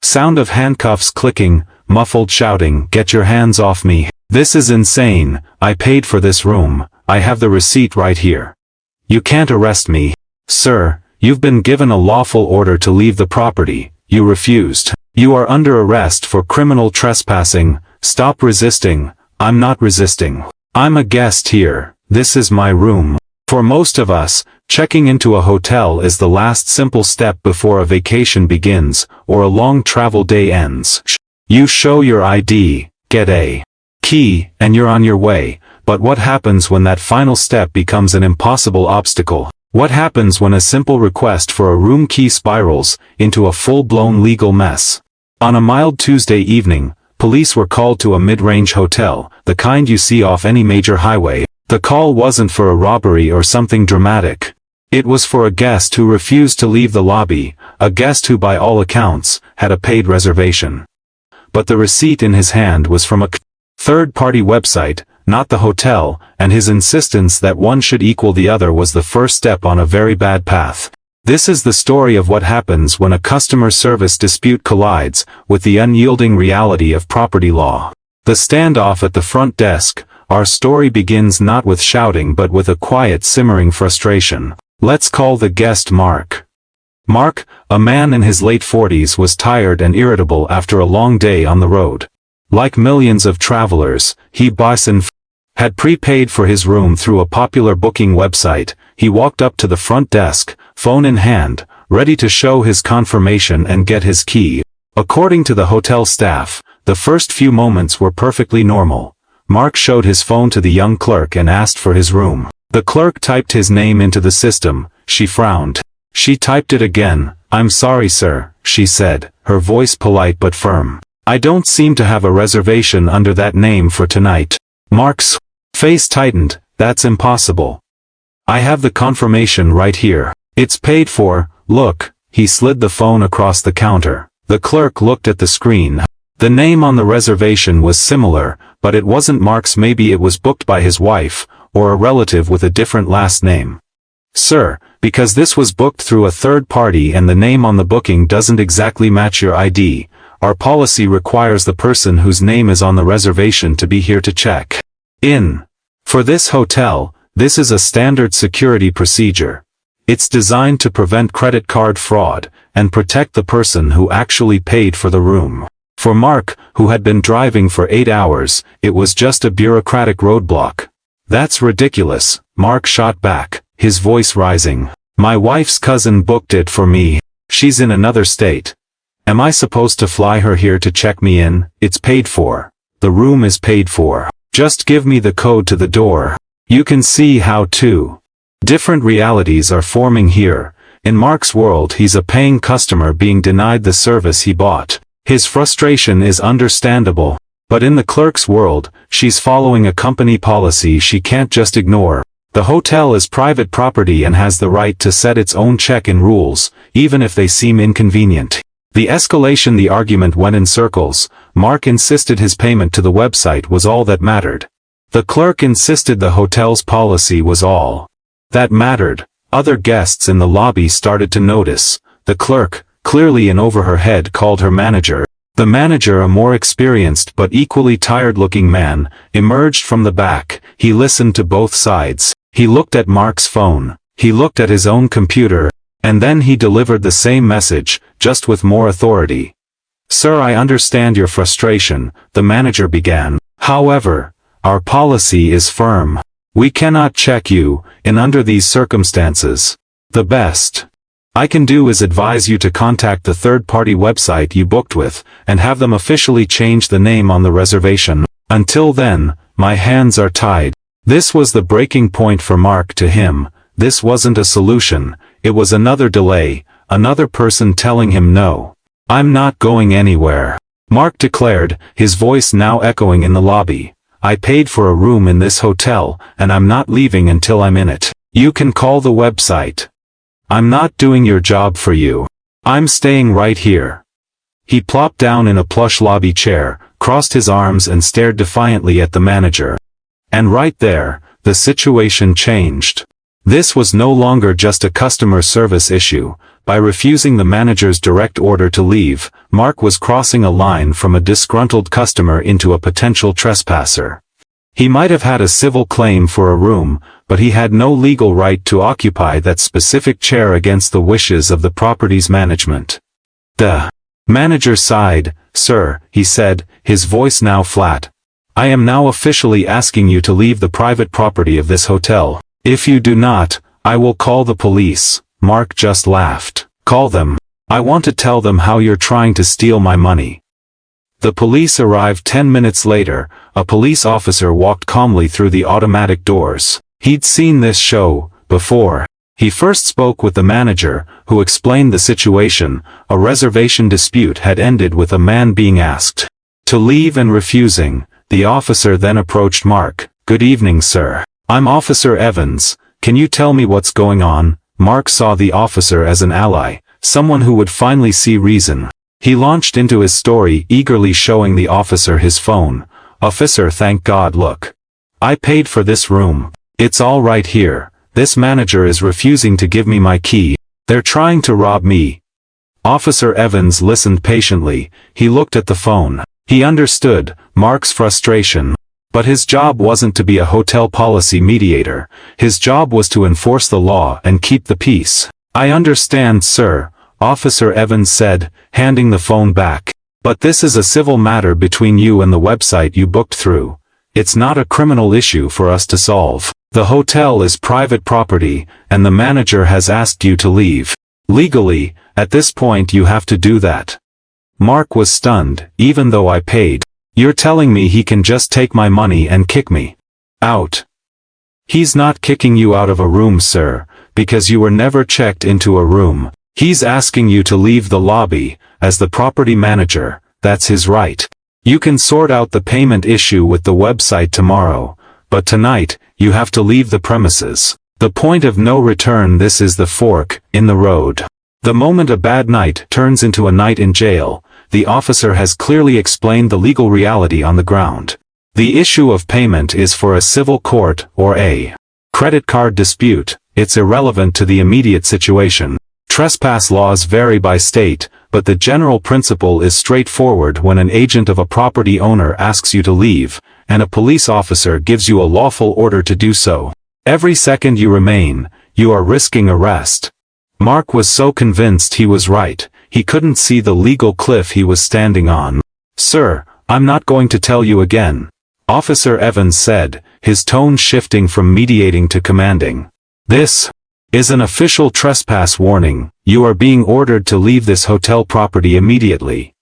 Sound of handcuffs clicking, muffled shouting, "Get your hands off me. This is insane. I paid for this room. I have the receipt right here. You can't arrest me." "Sir, you've been given a lawful order to leave the property. You refused. You are under arrest for criminal trespassing. Stop resisting." "I'm not resisting. I'm a guest here. This is my room." For most of us, checking into a hotel is the last simple step before a vacation begins, or a long travel day ends. You show your ID, get a key, and you're on your way. But what happens when that final step becomes an impossible obstacle? What happens when a simple request for a room key spirals into a full-blown legal mess? On a mild Tuesday evening, police were called to a mid-range hotel, the kind you see off any major highway. The call wasn't for a robbery or something dramatic. It was for a guest who refused to leave the lobby, a guest who by all accounts, had a paid reservation. But the receipt in his hand was from a third-party website, not the hotel, and his insistence that one should equal the other was the first step on a very bad path. This is the story of what happens when a customer service dispute collides with the unyielding reality of property law. The standoff at the front desk. Our story begins not with shouting but with a quiet simmering frustration. Let's call the guest Mark. Mark, a man in his late 40s, was tired and irritable after a long day on the road. Like millions of travelers, he had prepaid for his room through a popular booking website. He walked up to the front desk, phone in hand, ready to show his confirmation and get his key. According to the hotel staff, the first few moments were perfectly normal. Mark showed his phone to the young clerk and asked for his room. The clerk typed his name into the system. She frowned. She typed it again. "I'm sorry, sir," she said, her voice polite but firm. "I don't seem to have a reservation under that name for tonight." Mark's face tightened. "That's impossible. I have the confirmation right here. It's paid for. Look." He slid the phone across the counter. The clerk looked at the screen. The name on the reservation was similar, but it wasn't Mark's. Maybe it was booked by his wife, or a relative with a different last name. "Sir, because this was booked through a third party and the name on the booking doesn't exactly match your ID, our policy requires the person whose name is on the reservation to be here to check in. For this hotel, this is a standard security procedure. It's designed to prevent credit card fraud, and protect the person who actually paid for the room." For Mark, who had been driving for 8 hours, it was just a bureaucratic roadblock. "That's ridiculous," Mark shot back, his voice rising. "My wife's cousin booked it for me. She's in another state. Am I supposed to fly her here to check me in? It's paid for. The room is paid for. Just give me the code to the door." You can see how two different realities are forming here. In Mark's world, he's a paying customer being denied the service he bought. His frustration is understandable. But in the clerk's world, she's following a company policy she can't just ignore. The hotel is private property and has the right to set its own check-in rules, even if they seem inconvenient. The escalation. The argument went in circles. Mark insisted his payment to the website was all that mattered. The clerk insisted the hotel's policy was all that mattered. Other guests in the lobby started to notice. The clerk, clearly in over her head, called her manager. The manager, a more experienced but equally tired-looking man, emerged from the back. He listened to both sides. He looked at Mark's phone. He looked at his own computer. And then he delivered the same message, just with more authority. "Sir, I understand your frustration," the manager began. "However, our policy is firm. We cannot check you in under these circumstances. The best I can do is advise you to contact the third-party website you booked with, and have them officially change the name on the reservation. Until then, my hands are tied." This was the breaking point for Mark. To him, this wasn't a solution, it was another delay, another person telling him no. "I'm not going anywhere," Mark declared, his voice now echoing in the lobby. "I paid for a room in this hotel, and I'm not leaving until I'm in it. You can call the website. I'm not doing your job for you. I'm staying right here." He plopped down in a plush lobby chair, crossed his arms and stared defiantly at the manager. And right there, the situation changed. This was no longer just a customer service issue. By refusing the manager's direct order to leave, Mark was crossing a line from a disgruntled customer into a potential trespasser. He might have had a civil claim for a room, but he had no legal right to occupy that specific chair against the wishes of the property's management. The manager sighed. "Sir," he said, his voice now flat, "I am now officially asking you to leave the private property of this hotel. If you do not, I will call the police." Mark just laughed. "Call them. I want to tell them how you're trying to steal my money." The police arrived 10 minutes later. A police officer walked calmly through the automatic doors. He'd seen this show before. He first spoke with the manager, who explained the situation. A reservation dispute had ended with a man being asked to leave and refusing. The officer then approached Mark. "Good evening, sir. I'm Officer Evans. Can you tell me what's going on?" Mark saw the officer as an ally, someone who would finally see reason. He launched into his story, eagerly showing the officer his phone. "Officer, thank God, look. I paid for this room. It's all right here. This manager is refusing to give me my key. They're trying to rob me." Officer Evans listened patiently. He looked at the phone. He understood Mark's frustration. But his job wasn't to be a hotel policy mediator. His job was to enforce the law and keep the peace. "I understand, sir," Officer Evans said, handing the phone back. "But this is a civil matter between you and the website you booked through. It's not a criminal issue for us to solve. The hotel is private property, and the manager has asked you to leave. Legally, at this point you have to do that." Mark was stunned. "Even though I paid, you're telling me he can just take my money and kick me out?" "He's not kicking you out of a room, sir, because you were never checked into a room. He's asking you to leave the lobby. As the property manager, that's his right. You can sort out the payment issue with the website tomorrow, but tonight, you have to leave the premises. The point of no return. This is the fork in the road. The moment a bad night turns into a night in jail, the officer has clearly explained the legal reality on the ground. The issue of payment is for a civil court or a credit card dispute. It's irrelevant to the immediate situation. Trespass laws vary by state, but the general principle is straightforward. When an agent of a property owner asks you to leave, and a police officer gives you a lawful order to do so, every second you remain, you are risking arrest. Mark was so convinced he was right, he couldn't see the legal cliff he was standing on. "Sir, I'm not going to tell you again," Officer Evans said, his tone shifting from mediating to commanding. "This is an official trespass warning. You are being ordered to leave this hotel property immediately.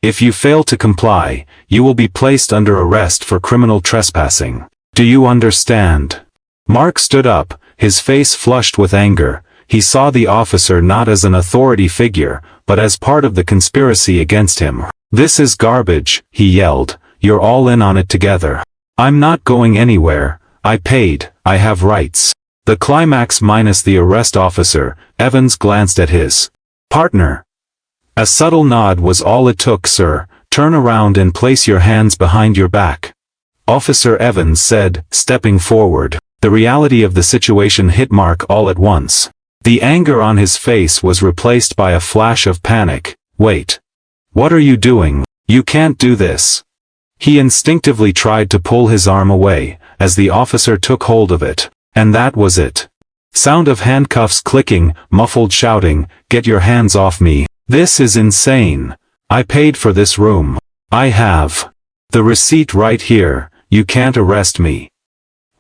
If you fail to comply, you will be placed under arrest for criminal trespassing. Do you understand?" Mark stood up, his face flushed with anger. He saw the officer not as an authority figure, but as part of the conspiracy against him. "This is garbage," he yelled. "You're all in on it together. I'm not going anywhere. I paid. I have rights." The climax minus the arrest. Officer Evans glanced at his partner. A subtle nod was all it took. "Sir, turn around and place your hands behind your back," Officer Evans said, stepping forward. The reality of the situation hit Mark all at once. The anger on his face was replaced by a flash of panic. "Wait. What are you doing? You can't do this." He instinctively tried to pull his arm away, as the officer took hold of it. And that was it. Sound of handcuffs clicking, muffled shouting, "Get your hands off me. This is insane. I paid for this room. I have the receipt right here. You can't arrest me."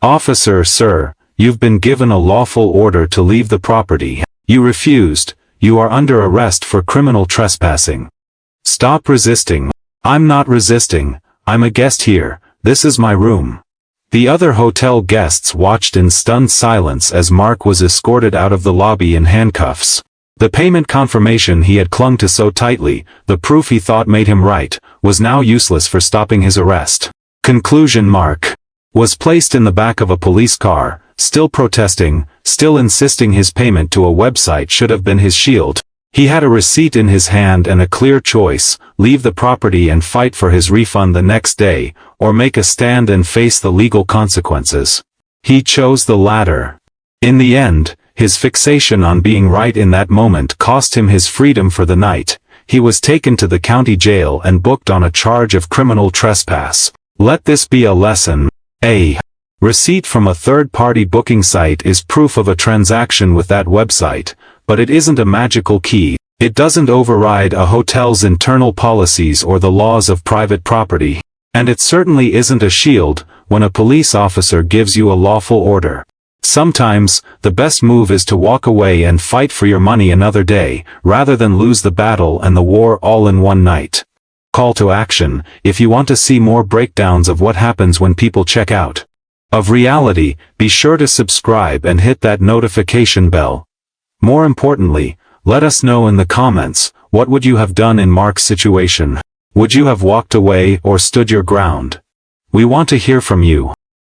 "Officer, sir, you've been given a lawful order to leave the property. You refused. You are under arrest for criminal trespassing. Stop resisting." "I'm not resisting. I'm a guest here. This is my room." The other hotel guests watched in stunned silence as Mark was escorted out of the lobby in handcuffs. The payment confirmation he had clung to so tightly, the proof he thought made him right, was now useless for stopping his arrest. Conclusion: Mark was placed in the back of a police car, still protesting, still insisting his payment to a website should have been his shield. He had a receipt in his hand and a clear choice: leave the property and fight for his refund the next day, or make a stand and face the legal consequences. He chose the latter. In the end, his fixation on being right in that moment cost him his freedom for the night. He was taken to the county jail and booked on a charge of criminal trespass. Let this be a lesson. A receipt from a third-party booking site is proof of a transaction with that website, but it isn't a magical key. It doesn't override a hotel's internal policies or the laws of private property. And it certainly isn't a shield when a police officer gives you a lawful order. Sometimes, the best move is to walk away and fight for your money another day, rather than lose the battle and the war all in one night. Call to action: if you want to see more breakdowns of what happens when people check out of reality, be sure to subscribe and hit that notification bell. More importantly, let us know in the comments, what would you have done in Mark's situation? Would you have walked away or stood your ground? We want to hear from you.